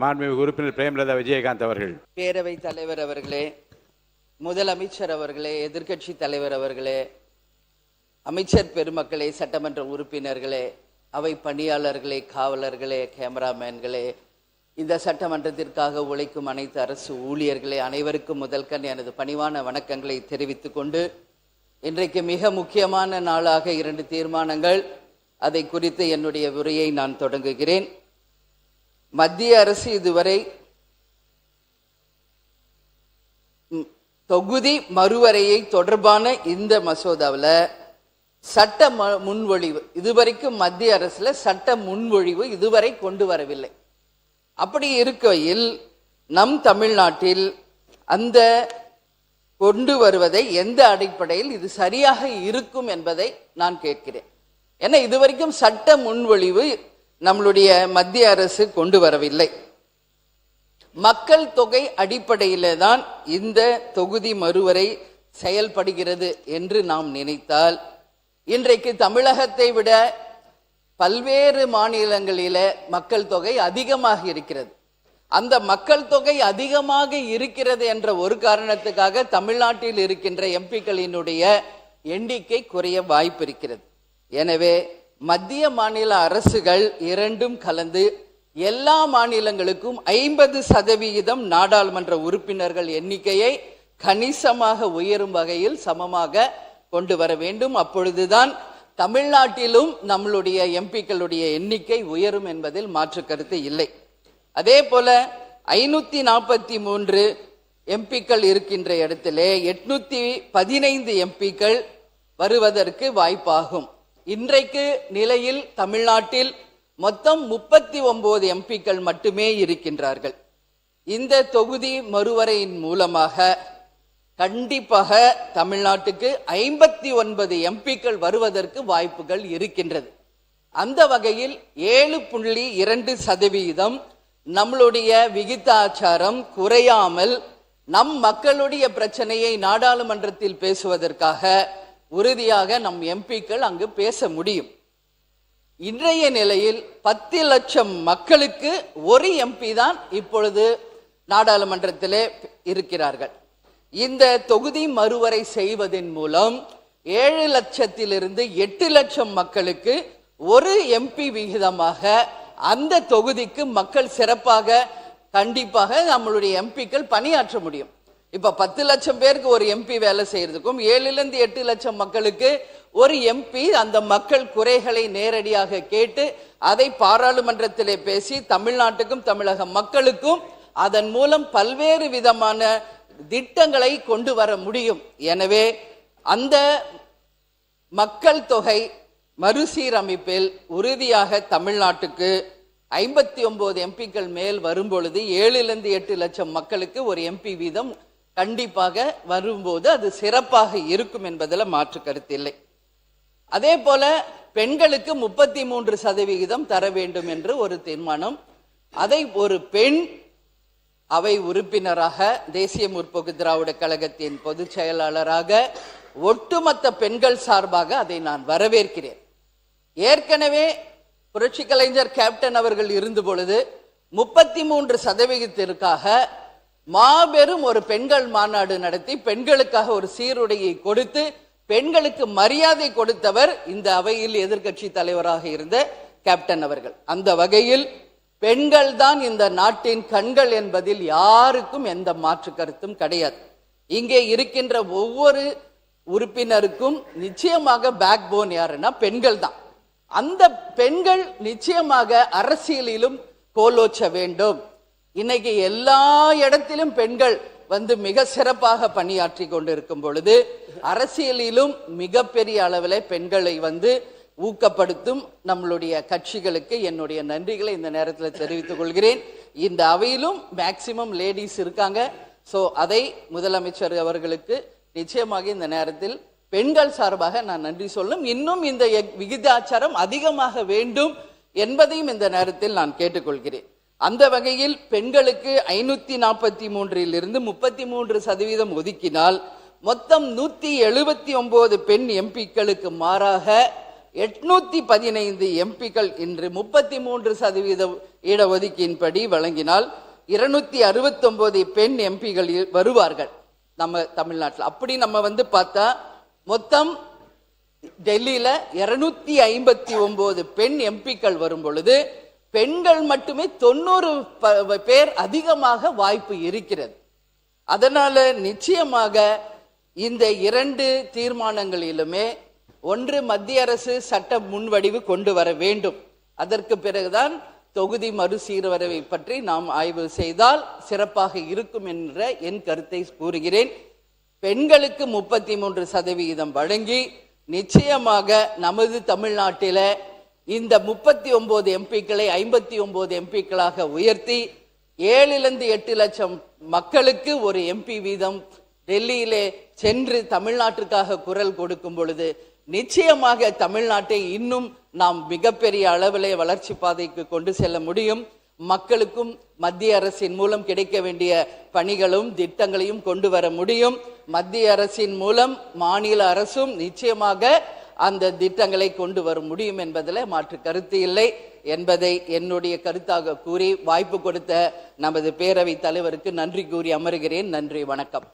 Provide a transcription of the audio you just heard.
மாண்புமிகு உறுப்பினர் பிரேமலதா விஜயகாந்த் அவர்கள். பேரவைத் தலைவர் அவர்களே, முதலமைச்சர் அவர்களே, எதிர்க்கட்சி தலைவர் அவர்களே, அமைச்சர் பெருமக்களே, சட்டமன்ற உறுப்பினர்களே, அவை பணியாளர்களே, காவலர்களே, கேமராமேன்களே, இந்த சட்டமன்றத்திற்காக உழைக்கும் அனைத்து அரசு ஊழியர்களே, அனைவருக்கும் முதல்கண் எனது பணிவான வணக்கங்களை தெரிவித்துக் கொண்டு, இன்றைக்கு மிக முக்கியமான நாளாக 2 தீர்மானங்கள், அதை குறித்து என்னுடைய உரையை நான் தொடங்குகிறேன். மத்திய அரசு இதுவரை தொகுதி மறுவரையை தொடர்பான இந்த மசோதாவில் சட்ட முன்வழிவு இதுவரைக்கும் மத்திய அரசுல சட்ட முன்வழிவு இதுவரை கொண்டு வரவில்லை. அப்படி இருக்கையில் நம் தமிழ்நாட்டில் அந்த கொண்டு வருவதை எந்த அடிப்படையில் இது சரியாக இருக்கும் என்பதை நான் கேட்கிறேன். ஏன்னா இதுவரைக்கும் சட்ட முன்வழிவு நம்மளுடைய மத்திய அரசு கொண்டு வரவில்லை. மக்கள் தொகை அடிப்படையிலே தான் இந்த தொகுதி மறுவரை செயல்படுகிறது என்று நாம் நினைத்தால், இன்றைக்கு தமிழகத்தை விட பல்வேறு மாநிலங்களில மக்கள் தொகை அதிகமாக இருக்கிறது. அந்த மக்கள் தொகை அதிகமாக இருக்கிறது என்ற ஒரு காரணத்துக்காக தமிழ்நாட்டில் இருக்கின்ற எம்பிக்களினுடைய எண்ணிக்கை குறைய வாய்ப்பு இருக்கிறது. எனவே மத்திய மாநில அரசுகள் இரண்டும் கலந்து எல்லா மாநிலங்களுக்கும் 50% நாடாளுமன்ற உறுப்பினர்கள் எண்ணிக்கையை கணிசமாக உயரும் வகையில் சமமாக கொண்டு வர வேண்டும். அப்பொழுதுதான் தமிழ்நாட்டிலும் நம்மளுடைய எம்பிக்களுடைய எண்ணிக்கை உயரும் என்பதில் மாற்று கருத்து இல்லை. அதே போல 543 எம்பிக்கள் இருக்கின்ற இடத்திலே 815 எம்பிக்கள் வருவதற்கு வாய்ப்பாகும். இன்றைக்கு நிலையில் தமிழ்நாட்டில் மொத்தம் 39 எம்பிக்கள் மட்டுமே இருக்கின்றார்கள். இந்த தொகுதி மறுவரையின் மூலமாக கண்டிப்பாக தமிழ்நாட்டுக்கு 59 எம்பிக்கள் வருவதற்கு வாய்ப்புகள் இருக்கின்றது. அந்த வகையில் 7.2% நம்மளுடைய விகிதாச்சாரம் குறையாமல் நம் மக்களுடைய பிரச்சனையை நாடாளுமன்றத்தில் பேசுவதற்காக உறுதியாக நம் எம்பிக்கள் அங்கு பேச முடியும். இன்றைய நிலையில் 10 லட்சம் மக்களுக்கு ஒரு எம்பி தான் இப்பொழுது நாடாளுமன்றத்திலே இருக்கிறார்கள். இந்த தொகுதி மறுவரை செய்வதன் மூலம் 7 லட்சத்திலிருந்து 8 லட்சம் மக்களுக்கு ஒரு எம்பி விகிதமாக அந்த தொகுதிக்கு மக்கள் சிறப்பாக கண்டிப்பாக நம்மளுடைய எம்பிக்கள் பணியாற்ற முடியும். இப்ப 10 லட்சம் பேருக்கு ஒரு எம்பி வேலை செய்யறதுக்கும் 7லிருந்து 8 லட்சம் மக்களுக்கு ஒரு எம்பி அந்த மக்கள் குறைகளை நேரடியாக கேட்டு அதை பாராளுமன்றத்திலே பேசி தமிழ்நாட்டுக்கும் தமிழக மக்களுக்கும் அதன் மூலம் பல்வேறு விதமான திட்டங்களை கொண்டு வர முடியும். எனவே அந்த மக்கள் தொகை மறுசீரமைப்பில் உறுதியாக தமிழ்நாட்டுக்கு 59 எம்பிக்கள் மேல் வரும்பொழுது 7லிருந்து 8 லட்சம் மக்களுக்கு ஒரு எம்பி வீதம் கண்டிப்பாக வரும்போது அது சிறப்பாக இருக்கும் என்பதில் மாற்று கருத்தில்லை. அதே போல பெண்களுக்கு 33% தர வேண்டும் என்று ஒரு தீர்மானம், அதை ஒரு பெண் அவை உறுப்பினராக தேசிய முற்போக்கு திராவிட கழகத்தின் பொதுச் செயலாளராக ஒட்டுமொத்த பெண்கள் சார்பாக அதை நான் வரவேற்கிறேன். ஏற்கனவே புரட்சி கலைஞர் கேப்டன் அவர்கள் இருந்த பொழுது 33%க்காக மாபெரும் ஒரு பெண்கள் மாநாடு நடத்தி பெண்களுக்காக ஒரு சீருடையை கொடுத்து பெண்களுக்கு மரியாதை கொடுத்தவர் இந்த அவையில் எதிர்க்கட்சி தலைவராக இருந்த கேப்டன் அவர்கள். அந்த வகையில் பெண்கள் தான் இந்த நாட்டின் கண்கள் என்பதில் யாருக்கும் எந்த மாற்று கருத்தும் கிடையாது. இங்கே இருக்கின்ற ஒவ்வொரு உறுப்பினருக்கும் நிச்சயமாக பேக் போன் யாருன்னா பெண்கள் தான். அந்த பெண்கள் நிச்சயமாக அரசியலிலும் கோலோச்ச வேண்டும். இன்னைக்கு எல்லா இடத்திலும் பெண்கள் மிக சிறப்பாக பணியாற்றி கொண்டிருக்கும் பொழுது அரசியலிலும் மிகப்பெரிய அளவில் பெண்களை ஊக்கப்படுத்தும் நம்மளுடைய கட்சிகளுக்கு என்னுடைய நன்றிகளை இந்த நேரத்தில் தெரிவித்துக் கொள்கிறேன். இந்த அவையிலும் மேக்சிமம் லேடிஸ் இருக்காங்க. ஸோ அதை முதலமைச்சர் அவர்களுக்கு நிச்சயமாக இந்த நேரத்தில் பெண்கள் சார்பாக நான் நன்றி சொல்லும். இன்னும் இந்த விகிதாச்சாரம் அதிகமாக வேண்டும் என்பதையும் இந்த நேரத்தில் நான் கேட்டுக்கொள்கிறேன். அந்த வகையில் பெண்களுக்கு 543லிருந்து 33% ஒதுக்கினால் மொத்தம் 179 பெண் எம்பிக்களுக்கு மாறாக 815 எம்பிக்கள் இன்று 33% இடஒதுக்கீட்டின்படி வழங்கினால் 269 பெண் எம்பிகள் வருவார்கள் நம்ம தமிழ்நாட்டில். அப்படி நம்ம பார்த்தா மொத்தம் டெல்லியில 259 பெண் எம்பிக்கள் வரும் பொழுது பெண்கள் மட்டுமே 90 பேர் அதிகமாக வாய்ப்பு இருக்கிறது. அதனால நிச்சயமாக இந்த 2 தீர்மானங்களிலுமே ஒன்று, மத்திய அரசு சட்ட முன்வடிவு கொண்டு வர வேண்டும். அதற்கு பிறகுதான் தொகுதி மறுசீரமைப்பை பற்றி நாம் ஆய்வு செய்தால் சிறப்பாக இருக்கும் என்ற என் கருத்தை கூறுகிறேன். பெண்களுக்கு 33% வழங்கி நிச்சயமாக நமது தமிழ்நாட்டில இந்த 39 எம்பிக்களை 59 எம்பிக்களாக உயர்த்தி 7லிருந்து 8 லட்சம் மக்களுக்கு ஒரு எம்பி வீதம் டெல்லியிலே சென்று தமிழ்நாட்டுக்காக குரல் கொடுக்கும் பொழுது நிச்சயமாக தமிழ்நாட்டை இன்னும் நாம் மிகப்பெரிய அளவிலே வளர்ச்சி பாதைக்கு கொண்டு செல்ல முடியும். மக்களுக்கும் மத்திய அரசின் மூலம் கிடைக்க வேண்டிய பணிகளும் திட்டங்களையும் கொண்டு வர முடியும். மத்திய அரசின் மூலம் மாநில அரசும் நிச்சயமாக அந்த திட்டங்களை கொண்டு வர முடியும் என்பதில் மாற்று கருத்து இல்லை என்பதை என்னுடைய கருத்தாக கூறி வாய்ப்பு கொடுத்த நமது பேரவைத் தலைவருக்கு நன்றி கூறி அமர்கிறேன். நன்றி, வணக்கம்.